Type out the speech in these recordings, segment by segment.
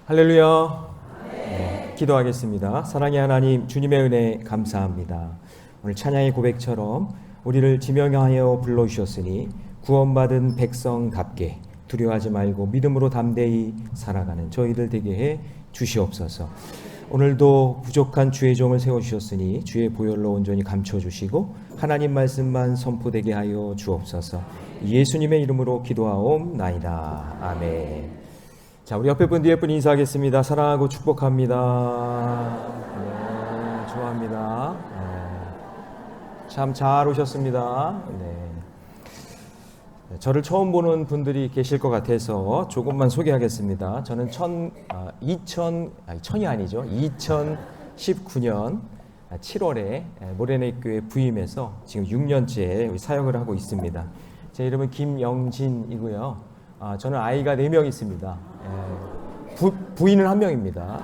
할렐루야. 네, 기도하겠습니다. 사랑의 하나님, 주님의 은혜 감사합니다. 오늘 찬양의 고백처럼 우리를 지명하여 불러주셨으니 구원받은 백성답게 두려워하지 말고 믿음으로 담대히 살아가는 저희들 되게 해 주시옵소서. 오늘도 부족한 주의 종을 세워주셨으니 주의 보혈로 온전히 감춰주시고 하나님 말씀만 선포되게 하여 주옵소서. 예수님의 이름으로 기도하옵나이다. 아멘. 자, 우리 옆에 분 뒤에 분 인사하겠습니다. 사랑하고 축복합니다. 네, 좋아합니다. 네, 참 잘 오셨습니다. 네. 저를 처음 보는 분들이 계실 것 같아서 조금만 소개하겠습니다. 저는 2019년 7월에 모래내 교회 부임해서 지금 6년째 사역을 하고 있습니다. 제 이름은 김영진이고요. 저는 아이가 4명 있습니다. 부인은 1명입니다.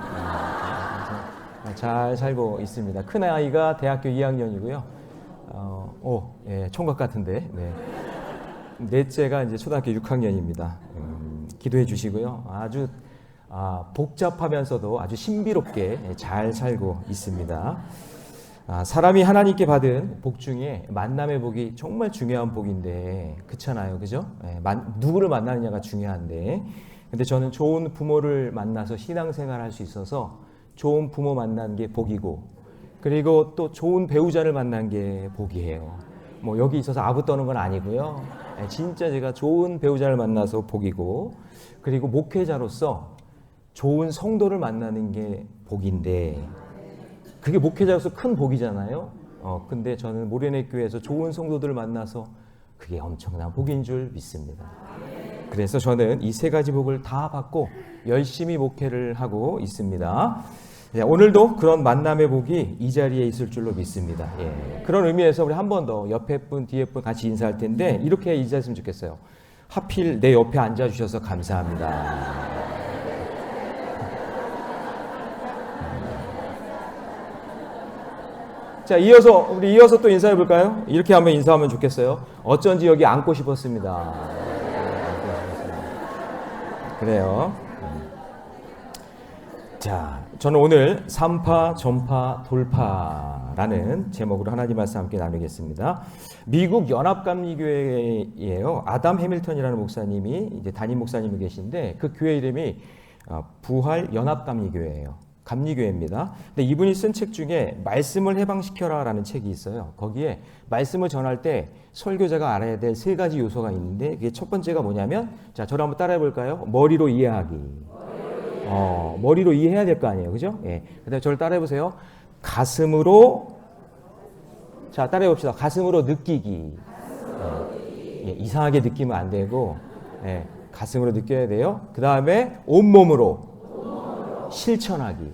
잘 살고 있습니다. 큰 아이가 대학교 2학년이고요. 총각 같은데. 네. 넷째가 이제 초등학교 6학년입니다. 기도해 주시고요. 아주 복잡하면서도 아주 신비롭게 잘 살고 있습니다. 사람이 하나님께 받은 복 중에 만남의 복이 정말 중요한 복인데 그렇잖아요, 그죠? 누구를 만나느냐가 중요한데, 근데 저는 좋은 부모를 만나서 신앙생활 할 수 있어서 좋은 부모 만난 게 복이고, 그리고 또 좋은 배우자를 만난 게 복이에요. 뭐 여기 있어서 아부 떠는 건 아니고요. 진짜 제가 좋은 배우자를 만나서 복이고, 그리고 목회자로서 좋은 성도를 만나는 게 복인데, 그게 목회자로서 큰 복이잖아요. 근데 저는 모래내 교회에서 좋은 성도들을 만나서 그게 엄청난 복인 줄 믿습니다. 그래서 저는 이 3가지 복을 다 받고 열심히 목회를 하고 있습니다. 오늘도 그런 만남의 복이 이 자리에 있을 줄로 믿습니다. 그런 의미에서 우리 한 번 더 옆에 분, 뒤에 분 같이 인사할 텐데 이렇게 인사했으면 좋겠어요. 하필 내 옆에 앉아주셔서 감사합니다. 자, 이어서 또 인사해 볼까요? 이렇게 한번 인사하면 좋겠어요. 어쩐지 여기 앉고 싶었습니다. 그래요. 자, 저는 오늘 삼파, 전파, 돌파라는 제목으로 하나님 말씀 함께 나누겠습니다. 미국 연합감리교회예요. 아담 해밀턴이라는 목사님이 이제 담임 목사님이 계신데 그 교회 이름이 부활 연합감리교회예요. 감리교회입니다. 근데 이분이 쓴 책 중에 말씀을 해방시켜라라는 책이 있어요. 거기에 말씀을 전할 때 설교자가 알아야 될 3가지 요소가 있는데 그게 첫 번째가 뭐냐면, 자, 저를 한번 따라해 볼까요? 머리로 이해하기. 머리로 이해해야 될 거 아니에요, 그죠? 예. 그다음에 저를 따라해 보세요. 가슴으로, 자, 따라해 봅시다. 가슴으로 느끼기. 이상하게 느끼면 안 되고, 가슴으로 느껴야 돼요. 그 다음에 온몸으로 실천하기.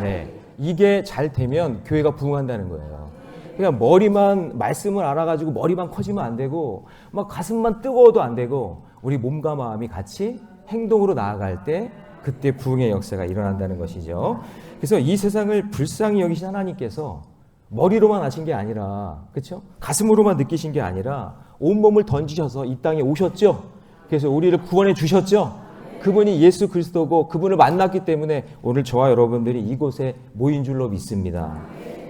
네, 이게 잘 되면 교회가 부흥한다는 거예요. 그냥 머리만 말씀을 알아가지고 머리만 커지면 안 되고 막 가슴만 뜨거워도 안 되고 우리 몸과 마음이 같이 행동으로 나아갈 때 그때 부흥의 역사가 일어난다는 것이죠. 그래서 이 세상을 불쌍히 여기신 하나님께서 머리로만 하신 게 아니라, 그렇죠? 가슴으로만 느끼신 게 아니라 온몸을 던지셔서 이 땅에 오셨죠. 그래서 우리를 구원해 주셨죠. 그분이 예수 그리스도고 그분을 만났기 때문에 오늘 저와 여러분들이 이곳에 모인 줄로 믿습니다.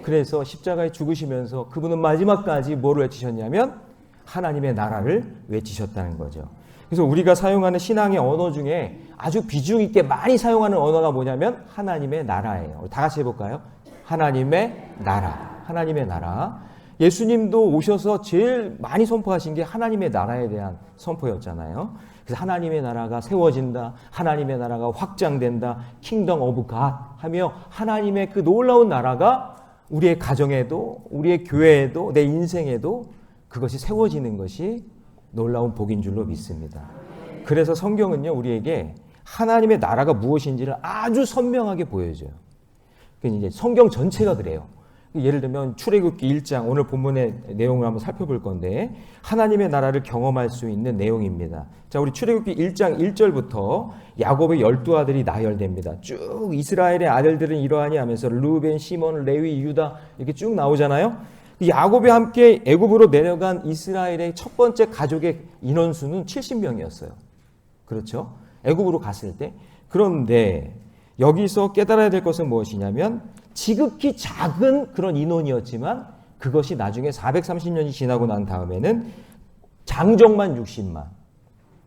그래서 십자가에 죽으시면서 그분은 마지막까지 뭐를 외치셨냐면 하나님의 나라를 외치셨다는 거죠. 그래서 우리가 사용하는 신앙의 언어 중에 아주 비중 있게 많이 사용하는 언어가 뭐냐면 하나님의 나라예요. 다 같이 해볼까요? 하나님의 나라. 하나님의 나라. 예수님도 오셔서 제일 많이 선포하신 게 하나님의 나라에 대한 선포였잖아요. 그래서 하나님의 나라가 세워진다, 하나님의 나라가 확장된다, 킹덤 오브 갓 하며 하나님의 그 놀라운 나라가 우리의 가정에도, 우리의 교회에도, 내 인생에도 그것이 세워지는 것이 놀라운 복인 줄로 믿습니다. 그래서 성경은요, 우리에게 하나님의 나라가 무엇인지를 아주 선명하게 보여줘요. 이제 성경 전체가 그래요. 예를 들면 출애굽기 1장, 오늘 본문의 내용을 한번 살펴볼 건데 하나님의 나라를 경험할 수 있는 내용입니다. 자, 우리 출애굽기 1장 1절부터 야곱의 12아들이 나열됩니다. 쭉 이스라엘의 아들들은 이러하니 하면서 루벤, 시몬, 레위, 유다 이렇게 쭉 나오잖아요. 야곱이 함께 애굽으로 내려간 이스라엘의 첫 번째 가족의 인원수는 70명이었어요. 그렇죠? 애굽으로 갔을 때. 그런데 여기서 깨달아야 될 것은 무엇이냐면 지극히 작은 그런 인원이었지만 그것이 나중에 430년이 지나고 난 다음에는 장정만 60만.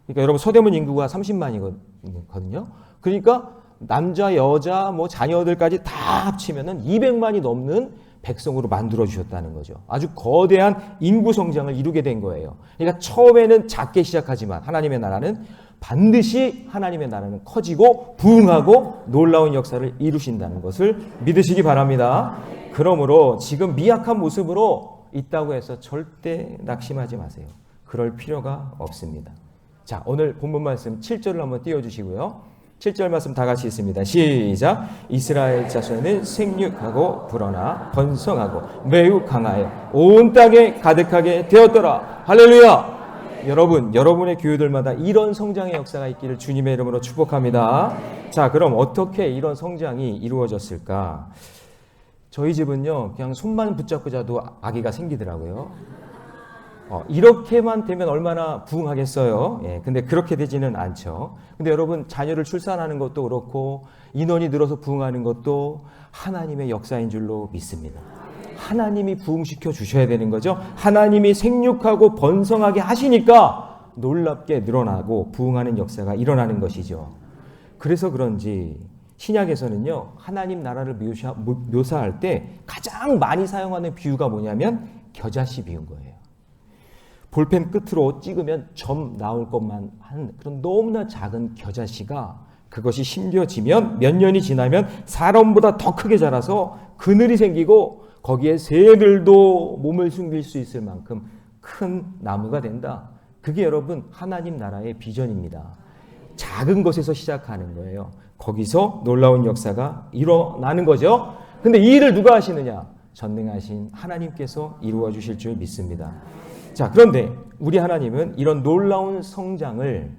그러니까 여러분 서대문 인구가 30만이거든요. 그러니까 남자, 여자, 뭐 자녀들까지 다 합치면은 200만이 넘는 백성으로 만들어 주셨다는 거죠. 아주 거대한 인구 성장을 이루게 된 거예요. 그러니까 처음에는 작게 시작하지만 하나님의 나라는 반드시 하나님의 나라는 커지고 부흥하고 놀라운 역사를 이루신다는 것을 믿으시기 바랍니다. 그러므로 지금 미약한 모습으로 있다고 해서 절대 낙심하지 마세요. 그럴 필요가 없습니다. 자, 오늘 본문 말씀 7절을 한번 띄워주시고요. 7절 말씀 다 같이 있습니다. 시작. 이스라엘 자손은 생육하고 불어나 번성하고 매우 강하여 온 땅에 가득하게 되었더라. 할렐루야. 여러분, 여러분의 교회들마다 이런 성장의 역사가 있기를 주님의 이름으로 축복합니다. 자, 그럼 어떻게 이런 성장이 이루어졌을까? 저희 집은요, 그냥 손만 붙잡고 자도 아기가 생기더라고요. 이렇게만 되면 얼마나 부흥하겠어요. 예, 근데 그렇게 되지는 않죠. 근데 여러분, 자녀를 출산하는 것도 그렇고 인원이 늘어서 부흥하는 것도 하나님의 역사인 줄로 믿습니다. 하나님이 부흥시켜 주셔야 되는 거죠. 하나님이 생육하고 번성하게 하시니까 놀랍게 늘어나고 부흥하는 역사가 일어나는 것이죠. 그래서 그런지 신약에서는요, 하나님 나라를 묘사할 때 가장 많이 사용하는 비유가 뭐냐면 겨자씨 비유인 거예요. 볼펜 끝으로 찍으면 점 나올 것만 한 그런 너무나 작은 겨자씨가 그것이 심겨지면 몇 년이 지나면 사람보다 더 크게 자라서 그늘이 생기고 거기에 새들도 몸을 숨길 수 있을 만큼 큰 나무가 된다. 그게 여러분 하나님 나라의 비전입니다. 작은 것에서 시작하는 거예요. 거기서 놀라운 역사가 일어나는 거죠. 근데 이 일을 누가 하시느냐? 전능하신 하나님께서 이루어 주실 줄 믿습니다. 자, 그런데 우리 하나님은 이런 놀라운 성장을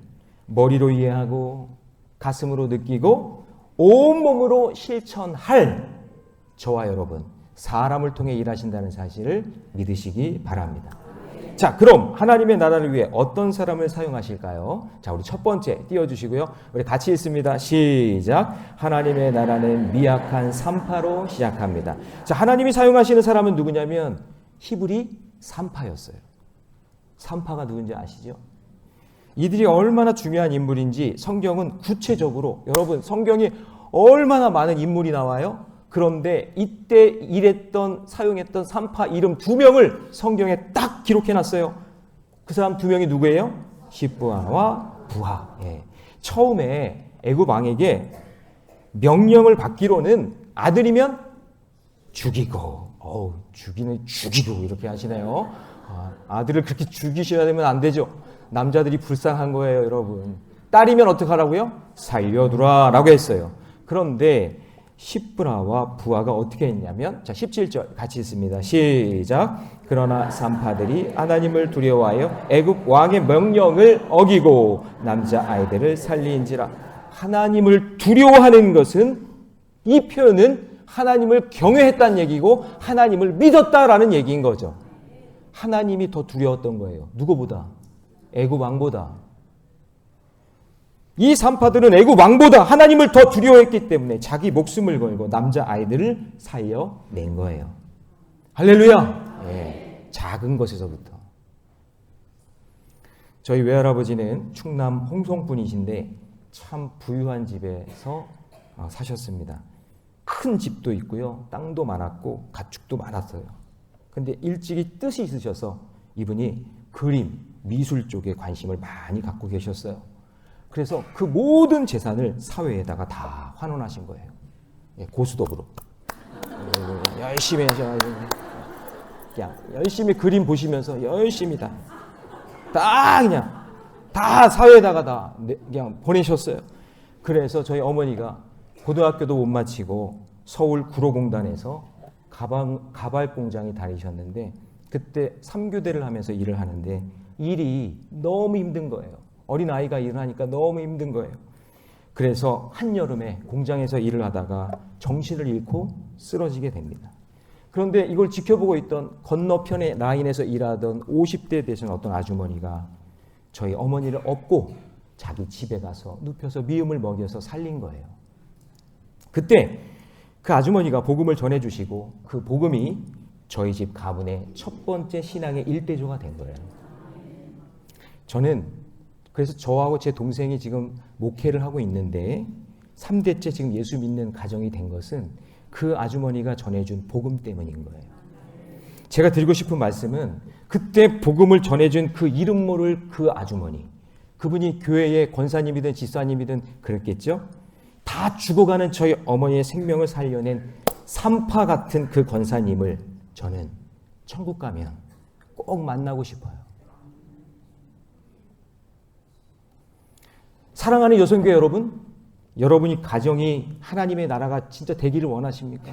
머리로 이해하고 가슴으로 느끼고 온몸으로 실천할 저와 여러분, 사람을 통해 일하신다는 사실을 믿으시기 바랍니다. 자, 그럼 하나님의 나라를 위해 어떤 사람을 사용하실까요? 자, 우리 첫 번째 띄워주시고요. 우리 같이 읽습니다. 시작. 하나님의 나라는 미약한 산파로 시작합니다. 자, 하나님이 사용하시는 사람은 누구냐면 히브리 산파였어요. 산파가 누군지 아시죠? 이들이 얼마나 중요한 인물인지 성경은 구체적으로, 여러분 성경이 얼마나 많은 인물이 나와요? 그런데 이때 일했던 사용했던 산파 이름 2명을 성경에 딱 기록해놨어요. 그 사람 2명이 누구예요? 십부아와 부하. 예. 처음에 애굽 왕에게 명령을 받기로는 아들이면 죽이고, 죽이는 죽이고 이렇게 하시네요. 아들을 그렇게 죽이셔야 되면 안 되죠. 남자들이 불쌍한 거예요, 여러분. 딸이면 어떡하라고요? 살려두라 라고 했어요. 그런데 십브라와 부하가 어떻게 했냐면, 자, 17절 같이 읽습니다. 시작. 그러나 산파들이 하나님을 두려워하여 애굽 왕의 명령을 어기고 남자 아이들을 살리인지라. 하나님을 두려워하는 것은, 이 표현은 하나님을 경외했다는 얘기고 하나님을 믿었다라는 얘기인 거죠. 하나님이 더 두려웠던 거예요. 누구보다? 애굽 왕보다. 이 산파들은 애굽 왕보다 하나님을 더 두려워했기 때문에 자기 목숨을 걸고 남자 아이들을 살려낸 거예요. 할렐루야. 예, 작은 것에서부터. 저희 외할아버지는 충남 홍성 분이신데 참 부유한 집에서 사셨습니다. 큰 집도 있고요, 땅도 많았고 가축도 많았어요. 근데 일찍이 뜻이 있으셔서 이분이 그림, 미술 쪽에 관심을 많이 갖고 계셨어요. 그래서 그 모든 재산을 사회에다가 다 환원하신 거예요. 예, 고스톱으로. 열심히 하셔가지고 그냥 열심히 그림 보시면서 열심히 다 그냥 다 사회에다가 다 그냥 보내셨어요. 그래서 저희 어머니가 고등학교도 못 마치고 서울 구로공단에서 가발 공장에 다니셨는데 그때 3교대를 하면서 일을 하는데 일이 너무 힘든 거예요. 어린아이가 일을 하니까 너무 힘든 거예요. 그래서 한여름에 공장에서 일을 하다가 정신을 잃고 쓰러지게 됩니다. 그런데 이걸 지켜보고 있던 건너편의 라인에서 일하던 50대 되신 어떤 아주머니가 저희 어머니를 업고 자기 집에 가서 눕혀서 미음을 먹여서 살린 거예요. 그때 그 아주머니가 복음을 전해주시고 그 복음이 저희 집 가문의 첫 번째 신앙의 일대조가 된 거예요. 저는 그래서 저하고 제 동생이 지금 목회를 하고 있는데 3대째 지금 예수 믿는 가정이 된 것은 그 아주머니가 전해준 복음 때문인 거예요. 제가 드리고 싶은 말씀은 그때 복음을 전해준 그 이름 모를 그 아주머니, 그분이 교회의 권사님이든 집사님이든 그랬겠죠. 다 죽어가는 저희 어머니의 생명을 살려낸 산파 같은 그 권사님을 저는 천국 가면 꼭 만나고 싶어요. 사랑하는 여성교회 여러분, 여러분이 가정이 하나님의 나라가 진짜 되기를 원하십니까?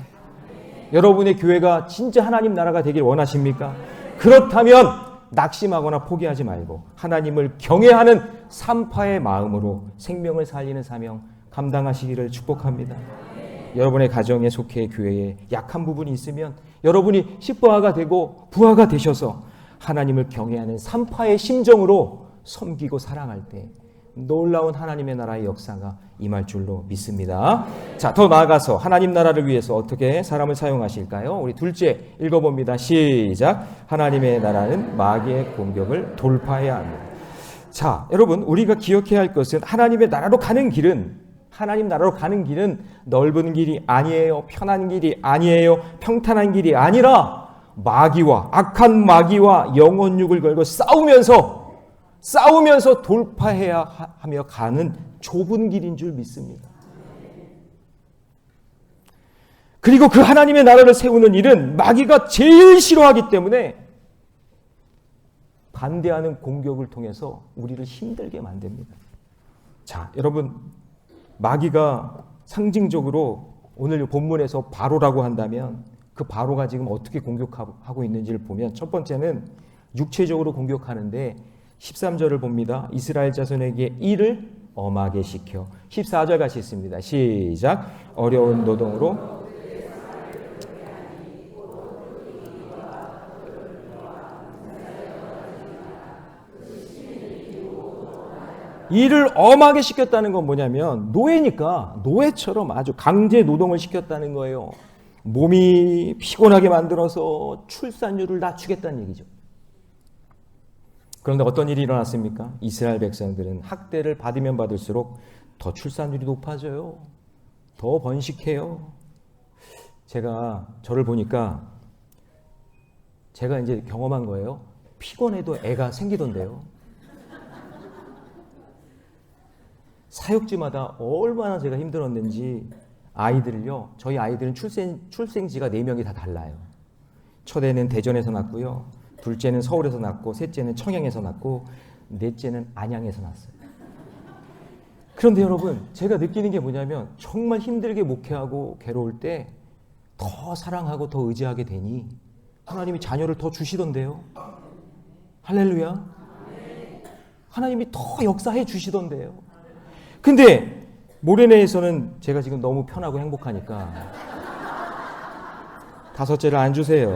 여러분의 교회가 진짜 하나님 나라가 되기를 원하십니까? 그렇다면 낙심하거나 포기하지 말고 하나님을 경외하는 산파의 마음으로 생명을 살리는 사명 감당하시기를 축복합니다. 여러분의 가정에 속해 교회에 약한 부분이 있으면 여러분이 십부하가 되고 부하가 되셔서 하나님을 경외하는 산파의 심정으로 섬기고 사랑할 때 놀라운 하나님의 나라의 역사가 임할 줄로 믿습니다. 자, 더 나아가서 하나님 나라를 위해서 어떻게 사람을 사용하실까요? 우리 둘째 읽어봅니다. 시작. 하나님의 나라는 마귀의 공격을 돌파해야 합니다. 자, 여러분, 우리가 기억해야 할 것은 하나님 나라로 가는 길은 넓은 길이 아니에요. 편한 길이 아니에요. 평탄한 길이 아니라 마귀와 악한 마귀와 영혼육을 걸고 싸우면서 돌파해야 하며 가는 좁은 길인 줄 믿습니다. 그리고 그 하나님의 나라를 세우는 일은 마귀가 제일 싫어하기 때문에 반대하는 공격을 통해서 우리를 힘들게 만듭니다. 자, 여러분, 마귀가 상징적으로 오늘 본문에서 바로라고 한다면 그 바로가 지금 어떻게 공격하고 있는지를 보면 첫 번째는 육체적으로 공격하는데 13절을 봅니다. 이스라엘 자손에게 일을 엄하게 시켜. 14절 같이 있습니다. 시작. 어려운 노동으로 일을 엄하게 시켰다는 건 뭐냐면 노예니까 노예처럼 아주 강제 노동을 시켰다는 거예요. 몸이 피곤하게 만들어서 출산율을 낮추겠다는 얘기죠. 그런데 어떤 일이 일어났습니까? 이스라엘 백성들은 학대를 받으면 받을수록 더 출산율이 높아져요. 더 번식해요. 제가 저를 보니까 제가 이제 경험한 거예요. 피곤해도 애가 생기던데요. 사역지마다 얼마나 제가 힘들었는지 아이들을요. 저희 아이들은 출생지가 4명이 다 달라요. 첫애는 대전에서 낳고요. 둘째는 서울에서 낳고 셋째는 청양에서 낳고 넷째는 안양에서 낳았어요. 그런데 여러분, 제가 느끼는 게 뭐냐면 정말 힘들게 목회하고 괴로울 때 더 사랑하고 더 의지하게 되니 하나님이 자녀를 더 주시던데요. 할렐루야. 하나님이 더 역사해 주시던데요. 근데 모래내에서는 제가 지금 너무 편하고 행복하니까 다섯째를 안 주세요.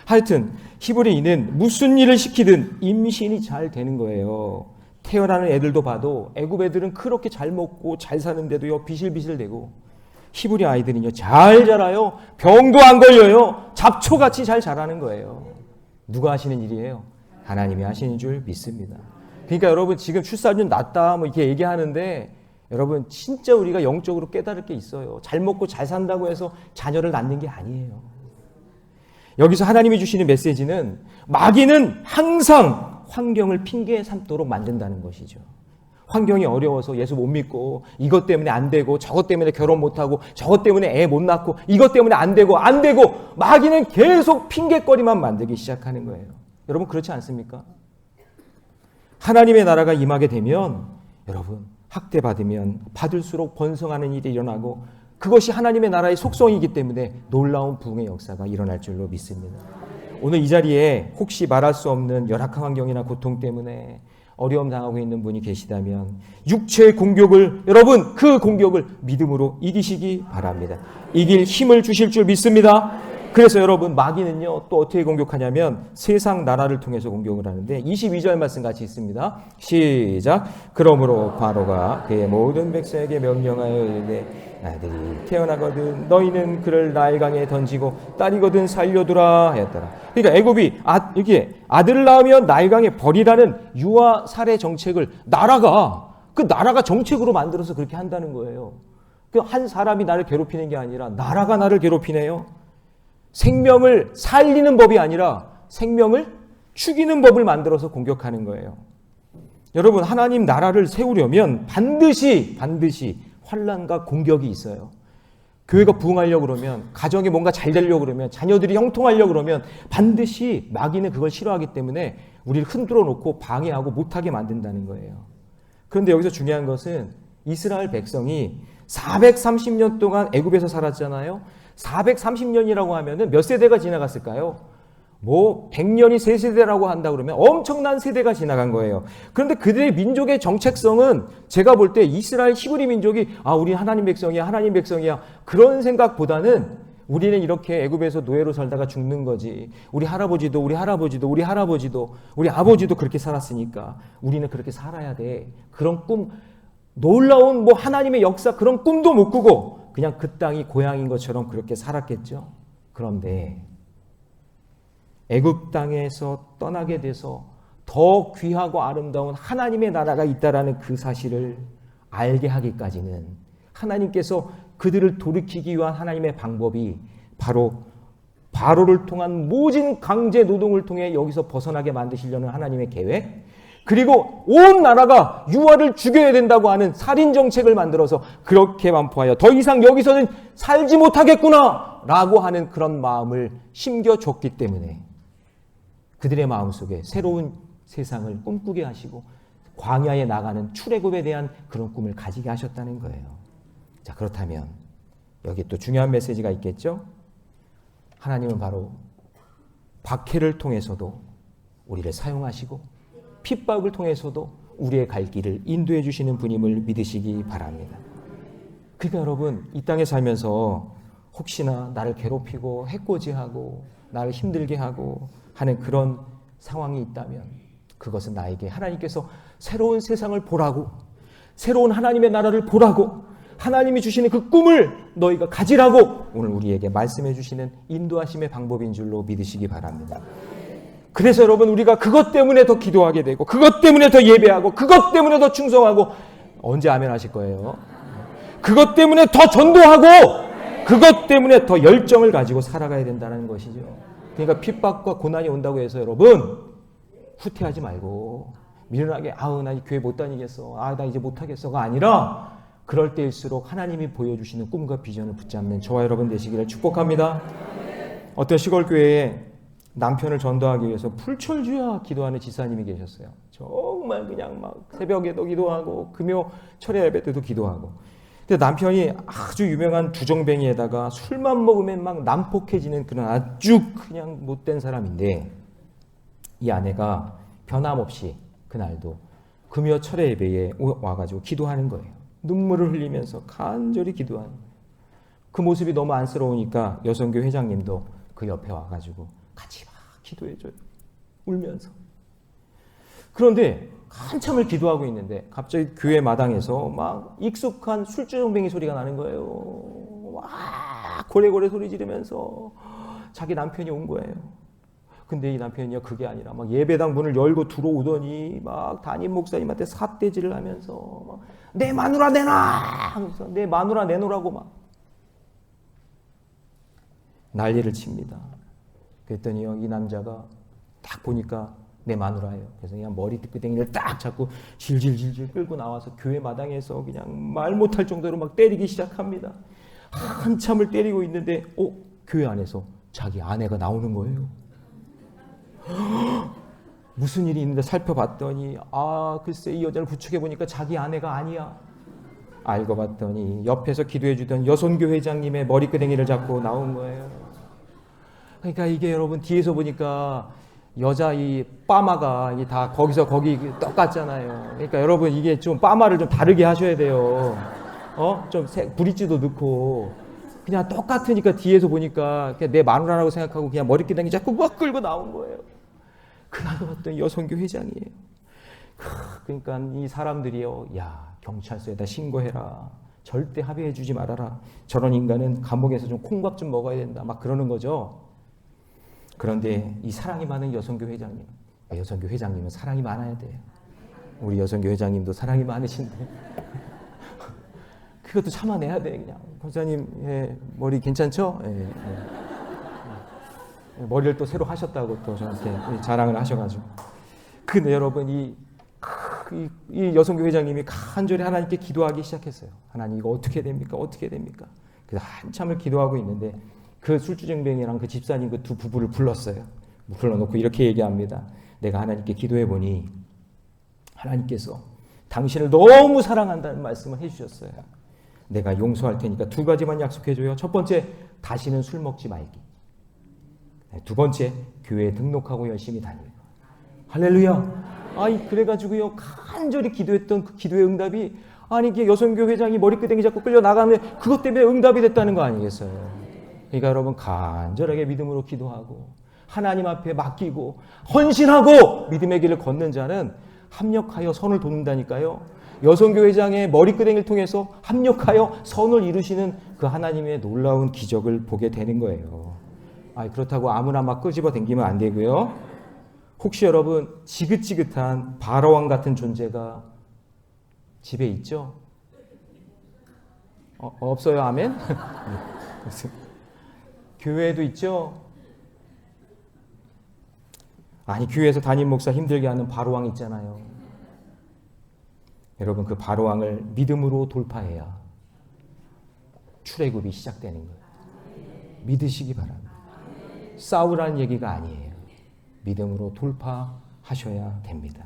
하여튼 히브리인은 무슨 일을 시키든 임신이 잘 되는 거예요. 태어나는 애들도 봐도 애굽 애들은 그렇게 잘 먹고 잘 사는데도요 비실비실대고 히브리 아이들은요 잘 자라요. 병도 안 걸려요. 잡초같이 잘 자라는 거예요. 누가 하시는 일이에요? 하나님이 하시는 줄 믿습니다. 그러니까 여러분 지금 출산율 낮다 뭐 이렇게 얘기하는데 여러분 진짜 우리가 영적으로 깨달을 게 있어요. 잘 먹고 잘 산다고 해서 자녀를 낳는 게 아니에요. 여기서 하나님이 주시는 메시지는 마귀는 항상 환경을 핑계 삼도록 만든다는 것이죠. 환경이 어려워서 예수 못 믿고 이것 때문에 안 되고 저것 때문에 결혼 못하고 저것 때문에 애 못 낳고 이것 때문에 안 되고 마귀는 계속 핑계거리만 만들기 시작하는 거예요. 여러분 그렇지 않습니까? 하나님의 나라가 임하게 되면 여러분 학대받으면 받을수록 번성하는 일이 일어나고 그것이 하나님의 나라의 속성이기 때문에 놀라운 부흥의 역사가 일어날 줄로 믿습니다. 오늘 이 자리에 혹시 말할 수 없는 열악한 환경이나 고통 때문에 어려움 당하고 있는 분이 계시다면 육체의 공격을 여러분 그 공격을 믿음으로 이기시기 바랍니다. 이길 힘을 주실 줄 믿습니다. 그래서 여러분 마귀는요 또 어떻게 공격하냐면 세상 나라를 통해서 공격을 하는데 22절 말씀 같이 있습니다. 시작. 그러므로 바로가 그의 모든 백성에게 명령하여 이르되 아들이 태어나거든 너희는 그를 나일강에 던지고 딸이거든 살려두라 하였더라. 그러니까 애굽이 이렇게 아들을 낳으면 나일강에 버리라는 유아 살해 정책을 나라가 정책으로 만들어서 그렇게 한다는 거예요. 한 사람이 나를 괴롭히는 게 아니라 나라가 나를 괴롭히네요. 생명을 살리는 법이 아니라 생명을 죽이는 법을 만들어서 공격하는 거예요. 여러분 하나님 나라를 세우려면 반드시 환난과 공격이 있어요. 교회가 부흥하려고 그러면 가정이 뭔가 잘 되려고 그러면 자녀들이 형통하려고 그러면 반드시 마귀는 그걸 싫어하기 때문에 우리를 흔들어 놓고 방해하고 못하게 만든다는 거예요. 그런데 여기서 중요한 것은 이스라엘 백성이 430년 동안 애굽에서 살았잖아요. 430년이라고 하면은 몇 세대가 지나갔을까요? 100년이 3세대라고 한다 그러면 엄청난 세대가 지나간 거예요. 그런데 그들의 민족의 정체성은 제가 볼 때 이스라엘 히브리 민족이 우리 하나님 백성이야 그런 생각보다는 우리는 이렇게 애굽에서 노예로 살다가 죽는 거지. 우리 아버지도 우리 아버지도 그렇게 살았으니까 우리는 그렇게 살아야 돼. 그런 꿈, 놀라운 하나님의 역사 그런 꿈도 못 꾸고 그냥 그 땅이 고향인 것처럼 그렇게 살았겠죠. 그런데 애굽 땅에서 떠나게 돼서 더 귀하고 아름다운 하나님의 나라가 있다라는 그 사실을 알게 하기까지는 하나님께서 그들을 돌이키기 위한 하나님의 방법이 바로 바로를 통한 모진 강제 노동을 통해 여기서 벗어나게 만드시려는 하나님의 계획, 그리고 온 나라가 유아를 죽여야 된다고 하는 살인 정책을 만들어서 그렇게 반포하여 더 이상 여기서는 살지 못하겠구나 라고 하는 그런 마음을 심겨줬기 때문에 그들의 마음속에 새로운 세상을 꿈꾸게 하시고 광야에 나가는 출애굽에 대한 그런 꿈을 가지게 하셨다는 거예요. 자, 그렇다면 여기 또 중요한 메시지가 있겠죠? 하나님은 바로 박해를 통해서도 우리를 사용하시고 핍박을 통해서도 우리의 갈 길을 인도해 주시는 분임을 믿으시기 바랍니다. 그러니까 여러분 이 땅에 살면서 혹시나 나를 괴롭히고 해코지하고 나를 힘들게 하고 하는 그런 상황이 있다면 그것은 나에게 하나님께서 새로운 세상을 보라고, 새로운 하나님의 나라를 보라고, 하나님이 주시는 그 꿈을 너희가 가지라고 오늘 우리에게 말씀해 주시는 인도하심의 방법인 줄로 믿으시기 바랍니다. 그래서 여러분 우리가 그것 때문에 더 기도하게 되고 그것 때문에 더 예배하고 그것 때문에 더 충성하고 언제 아멘 하실 거예요? 그것 때문에 더 전도하고 그것 때문에 더 열정을 가지고 살아가야 된다는 것이죠. 그러니까 핍박과 고난이 온다고 해서 여러분 후퇴하지 말고 미련하게 나 교회 못 다니겠어, 나 이제 못하겠어가 아니라 그럴 때일수록 하나님이 보여주시는 꿈과 비전을 붙잡는 저와 여러분 되시기를 축복합니다. 어떤 시골 교회에 남편을 전도하기 위해서 풀철주야 기도하는 지사님이 계셨어요. 정말 그냥 막 새벽에도 기도하고 금요 철야 예배 때도 기도하고. 근데 남편이 아주 유명한 두정뱅이에다가 술만 먹으면 막 난폭해지는 그런 아주 그냥 못된 사람인데 이 아내가 변함없이 그날도 금요 철야 예배에 와가지고 기도하는 거예요. 눈물을 흘리면서 간절히 기도하는 거예요. 그 모습이 너무 안쓰러우니까 여성교 회장님도 그 옆에 와가지고 같이 막 기도해줘요. 울면서. 그런데 한참을 기도하고 있는데 갑자기 교회 마당에서 막 익숙한 술주정뱅이 소리가 나는 거예요. 와 고래고래 소리 지르면서 자기 남편이 온 거예요. 근데 이 남편이요 그게 아니라 막 예배당 문을 열고 들어오더니 막 담임 목사님한테 삿대질을 하면서 막 내 마누라 내놔 하면서 내 마누라 내놓으라고 막 난리를 칩니다. 그랬더니요 이 남자가 딱 보니까 내 마누라예요. 그래서 그냥 머리끄댕이를 딱 잡고 질질질질 끌고 나와서 교회 마당에서 그냥 말 못할 정도로 막 때리기 시작합니다. 한참을 때리고 있는데 교회 안에서 자기 아내가 나오는 거예요. 무슨 일이 있는데 살펴봤더니 글쎄 이 여자를 부축해보니까 자기 아내가 아니야. 알고 봤더니 옆에서 기도해주던 여선교 회장님의 머리끄댕이를 잡고 나온 거예요. 그러니까 이게 여러분 뒤에서 보니까 여자 이 빠마가 이게 다 거기서 거기 똑같잖아요. 그러니까 여러분 이게 좀 빠마를 좀 다르게 하셔야 돼요. 좀 브릿지도 넣고 그냥 똑같으니까 뒤에서 보니까 그냥 내 마누라라고 생각하고 그냥 머리끼당이 자꾸 막 끌고 나온 거예요. 그날 봤더니 여성교 회장이에요. 그러니까 이 사람들이요, 야, 경찰서에다 신고해라. 절대 합의해주지 말아라. 저런 인간은 감옥에서 좀 콩밥 좀 먹어야 된다. 막 그러는 거죠. 그런데 이 사랑이 많은 여성교 회장님, 여성교 회장님은 사랑이 많아야 돼요. 우리 여성교 회장님도 사랑이 많으신데 그것도 참아내야 돼. 그냥 권사님, 예, 머리 괜찮죠? 예, 예. 머리를 또 새로 하셨다고 또 저한테 자랑을 하셔가지고. 근데 여러분 이 여성교 회장님이 간절히 하나님께 기도하기 시작했어요. 하나님 이거 어떻게 됩니까? 어떻게 됩니까? 그래서 한참을 기도하고 있는데 그 술주정뱅이랑 그 집사님 그 두 부부를 불렀어요. 불러놓고 이렇게 얘기합니다. 내가 하나님께 기도해 보니 하나님께서 당신을 너무 사랑한다는 말씀을 해주셨어요. 내가 용서할 테니까 두 가지만 약속해줘요. 첫 번째, 다시는 술 먹지 말기. 두 번째, 교회에 등록하고 열심히 다니고. 할렐루야. 아니 그래가지고요 간절히 기도했던 그 기도의 응답이, 아니 이게 여성교 회장이 머리끄댕이 잡고 끌려 나가는데 그것 때문에 응답이 됐다는 거 아니겠어요? 그러니까 여러분 간절하게 믿음으로 기도하고 하나님 앞에 맡기고 헌신하고 믿음의 길을 걷는 자는 합력하여 선을 돕는다니까요. 여성교 회장의 머리끄댕이를 통해서 합력하여 선을 이루시는 그 하나님의 놀라운 기적을 보게 되는 거예요. 아니 그렇다고 아무나 막 끄집어 당기면 안 되고요. 혹시 여러분 지긋지긋한 바로왕 같은 존재가 집에 있죠? 없어요? 아멘? 교회에도 있죠? 아니 교회에서 담임 목사 힘들게 하는 바로왕 있잖아요. 여러분 그 바로왕을 믿음으로 돌파해야 출애굽이 시작되는 거예요. 믿으시기 바랍니다. 싸우라는 얘기가 아니에요. 믿음으로 돌파하셔야 됩니다.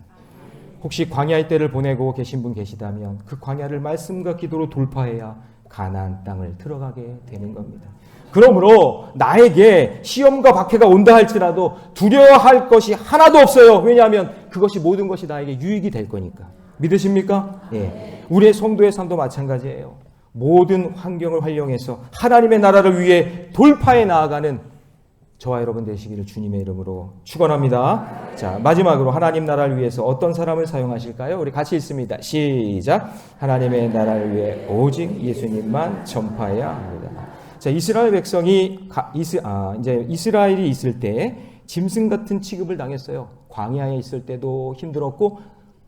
혹시 광야의 때를 보내고 계신 분 계시다면 그 광야를 말씀과 기도로 돌파해야 가나안 땅을 들어가게 되는 겁니다. 그러므로 나에게 시험과 박해가 온다 할지라도 두려워할 것이 하나도 없어요. 왜냐하면 그것이 모든 것이 나에게 유익이 될 거니까. 믿으십니까? 예. 우리의 성도의 삶도 마찬가지예요. 모든 환경을 활용해서 하나님의 나라를 위해 돌파해 나아가는 저와 여러분 되시기를 주님의 이름으로 축원합니다. 자, 마지막으로 하나님 나라를 위해서 어떤 사람을 사용하실까요? 우리 같이 읽습니다. 시작. 하나님의 나라를 위해 오직 예수님만 전파해야 합니다. 자, 이스라엘 백성이 이제 이스라엘이 있을 때 짐승 같은 취급을 당했어요. 광야에 있을 때도 힘들었고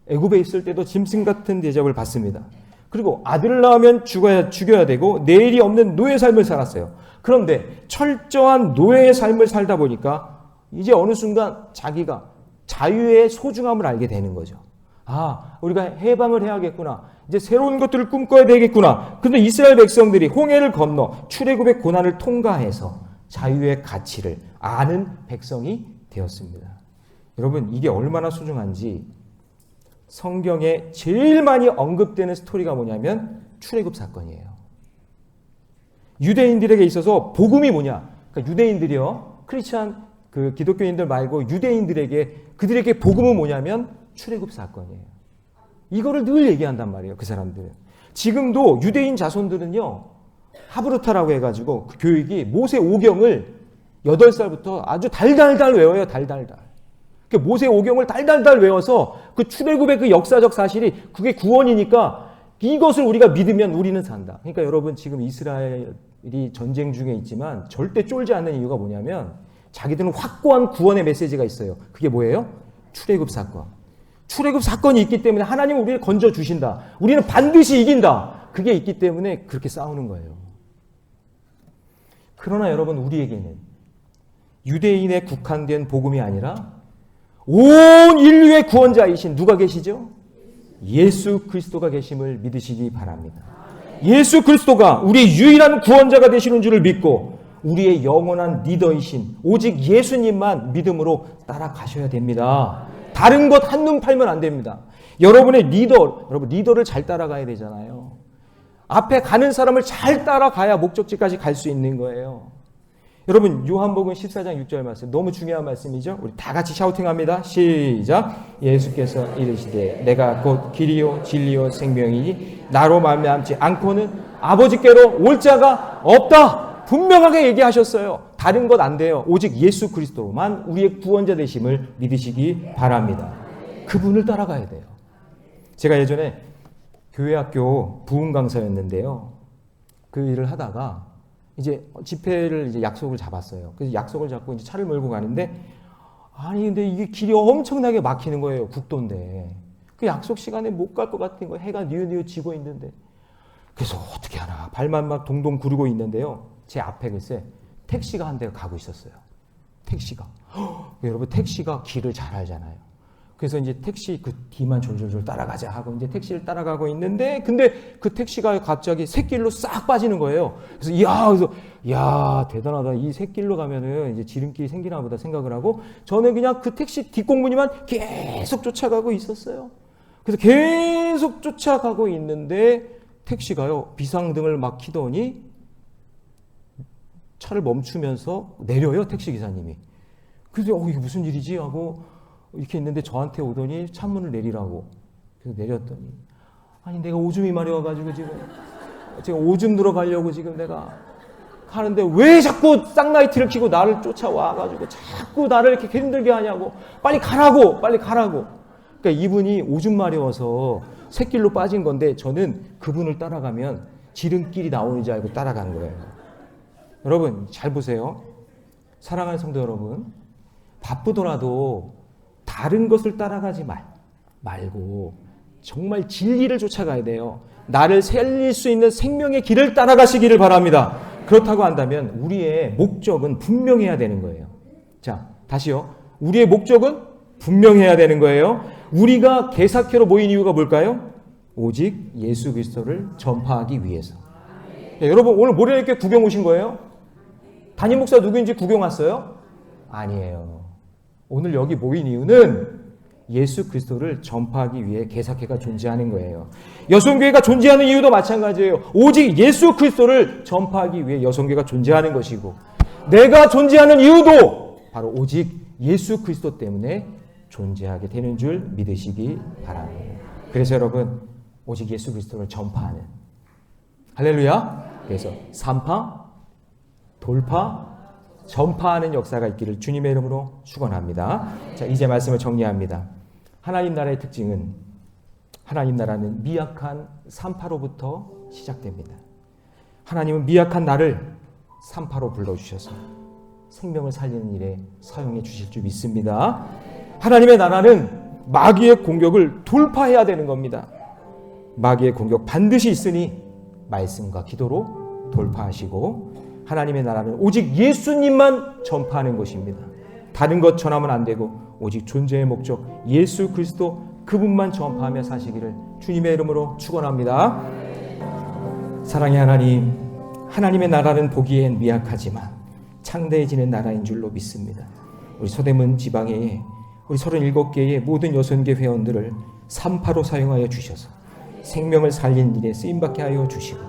애굽에 있을 때도 짐승 같은 대접을 받습니다. 그리고 아들을 낳으면 죽여야 되고 내일이 없는 노예 삶을 살았어요. 그런데 철저한 노예의 삶을 살다 보니까 이제 어느 순간 자기가 자유의 소중함을 알게 되는 거죠. 아, 우리가 해방을 해야겠구나. 이제 새로운 것들을 꿈꿔야 되겠구나. 그런데 이스라엘 백성들이 홍해를 건너 출애굽의 고난을 통과해서 자유의 가치를 아는 백성이 되었습니다. 여러분 이게 얼마나 소중한지 성경에 제일 많이 언급되는 스토리가 뭐냐면 출애굽 사건이에요. 유대인들에게 있어서 복음이 뭐냐? 그러니까 유대인들이요, 크리스찬 그 기독교인들 말고 유대인들에게 그들에게 복음은 뭐냐면 출애굽 사건이에요. 이거를 늘 얘기한단 말이에요, 그 사람들은. 지금도 유대인 자손들은요, 하브르타라고 해가지고 그 교육이 모세 오경을 8살부터 아주 달달달 외워요, 달달달. 그 모세 오경을 달달달 외워서 그 출애굽의 그 역사적 사실이 그게 구원이니까 이것을 우리가 믿으면 우리는 산다. 그러니까 여러분 지금 이스라엘이 전쟁 중에 있지만 절대 쫄지 않는 이유가 뭐냐면 자기들은 확고한 구원의 메시지가 있어요. 그게 뭐예요? 출애굽 사건. 출애굽 사건이 있기 때문에 하나님은 우리를 건져 주신다. 우리는 반드시 이긴다. 그게 있기 때문에 그렇게 싸우는 거예요. 그러나 여러분 우리에게는 유대인에 국한된 복음이 아니라 온 인류의 구원자이신 누가 계시죠? 예수 그리스도가 계심을 믿으시기 바랍니다. 예수 그리스도가 우리의 유일한 구원자가 되시는 줄을 믿고 우리의 영원한 리더이신 오직 예수님만 믿음으로 따라가셔야 됩니다. 다른 것 한눈 팔면 안 됩니다. 여러분의 여러분 리더를 잘 따라가야 되잖아요. 앞에 가는 사람을 잘 따라가야 목적지까지 갈 수 있는 거예요. 여러분 요한복음 14장 6절 말씀 너무 중요한 말씀이죠. 우리 다 같이 샤우팅합니다. 시작. 예수께서 이르시되 내가 곧 길이요 진리요 생명이니 나로 말미암지 않고는 아버지께로 올 자가 없다. 분명하게 얘기하셨어요. 다른 것 안 돼요. 오직 예수 그리스도로만 우리의 구원자 되심을 믿으시기 바랍니다. 그분을 따라가야 돼요. 제가 예전에 교회학교 부흥 강사였는데요. 그 일을 하다가 이제 집회를 이제 약속을 잡았어요. 그래서 약속을 잡고 이제 차를 몰고 가는데 아니 근데 이게 길이 엄청나게 막히는 거예요. 국도인데. 그 약속 시간에 못 갈 것 같은 거예요. 해가 뉘어뉘어지고 있는데. 그래서 어떻게 하나 발만 막 동동 구르고 있는데요. 제 앞에 글쎄 택시가 한 대가 가고 있었어요. 택시가. 여러분 택시가 길을 잘 알잖아요. 그래서 이제 택시 그 뒤만 졸졸졸 따라가자 하고 이제 택시를 따라가고 있는데 근데 그 택시가 갑자기 샛길로 싹 빠지는 거예요. 그래서 야 대단하다. 이 샛길로 가면은 이제 지름길이 생기나 보다 생각을 하고 저는 그냥 그 택시 뒷공무니만 계속 쫓아가고 있었어요. 그래서 계속 쫓아가고 있는데 택시가요 비상등을 막 켜더니 차를 멈추면서 내려요. 택시 기사님이. 그래서 이게 무슨 일이지 하고 이렇게 있는데 저한테 오더니 창문을 내리라고. 그래서 내렸더니 아니 내가 오줌이 마려워가지고 지금 오줌 들어가려고 지금 내가 하는데 왜 자꾸 쌍라이트를 켜고 나를 쫓아와가지고 자꾸 나를 이렇게 힘들게 하냐고. 빨리 가라고. 그러니까 이분이 오줌 마려워서 샛길로 빠진 건데 저는 그분을 따라가면 지름길이 나오는 줄 알고 따라간 거예요. 여러분 잘 보세요. 사랑하는 성도 여러분, 바쁘더라도 다른 것을 따라가지 말고 정말 진리를 쫓아가야 돼요. 나를 살릴 수 있는 생명의 길을 따라가시기를 바랍니다. 그렇다고 한다면 우리의 목적은 분명해야 되는 거예요. 자, 다시요. 우리의 목적은 분명해야 되는 거예요. 우리가 개사케로 모인 이유가 뭘까요? 오직 예수 그리스도를 전파하기 위해서. 네, 여러분 오늘 모래내교 구경 오신 거예요? 담임 목사 누구인지 구경 왔어요? 아니에요. 오늘 여기 모인 이유는 예수 그리스도를 전파하기 위해 개사케가 존재하는 거예요. 여성교회가 존재하는 이유도 마찬가지예요. 오직 예수 그리스도를 전파하기 위해 여성교회가 존재하는 것이고 내가 존재하는 이유도 바로 오직 예수 그리스도 때문에 존재하게 되는 줄 믿으시기 바랍니다. 그래서 여러분 오직 예수 그리스도를 전파하는 할렐루야. 그래서 산파, 돌파, 전파하는 역사가 있기를 주님의 이름으로 축원합니다. 자, 이제 말씀을 정리합니다. 하나님 나라의 특징은 하나님 나라는 미약한 산파로부터 시작됩니다. 하나님은 미약한 나를 산파로 불러주셔서 생명을 살리는 일에 사용해 주실 줄 믿습니다. 하나님의 나라는 마귀의 공격을 돌파해야 되는 겁니다. 마귀의 공격 반드시 있으니 말씀과 기도로 돌파하시고 하나님의 나라는 오직 예수님만 전파하는 것입니다. 다른 것 전하면 안 되고 오직 존재의 목적 예수 그리스도 그분만 전파하며 사시기를 주님의 이름으로 축원합니다. 사랑의 하나님, 하나님의 나라는 보기엔 미약하지만 창대해지는 나라인 줄로 믿습니다. 우리 서대문 지방에 우리 37개의 모든 여선교 회원들을 산파로 사용하여 주셔서 생명을 살린 일에 쓰임받게 하여 주시고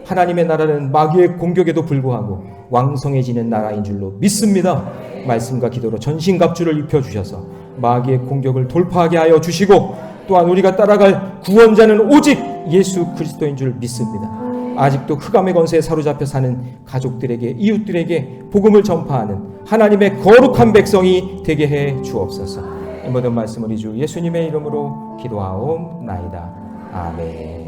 하나님의 나라는 마귀의 공격에도 불구하고 왕성해지는 나라인 줄로 믿습니다. 말씀과 기도로 전신갑주를 입혀주셔서 마귀의 공격을 돌파하게 하여 주시고 또한 우리가 따라갈 구원자는 오직 예수 그리스도인 줄 믿습니다. 아직도 흑암의 권세에 사로잡혀 사는 가족들에게 이웃들에게 복음을 전파하는 하나님의 거룩한 백성이 되게 해 주옵소서. 이 모든 말씀을 주 예수님의 이름으로 기도하옵나이다. 아멘.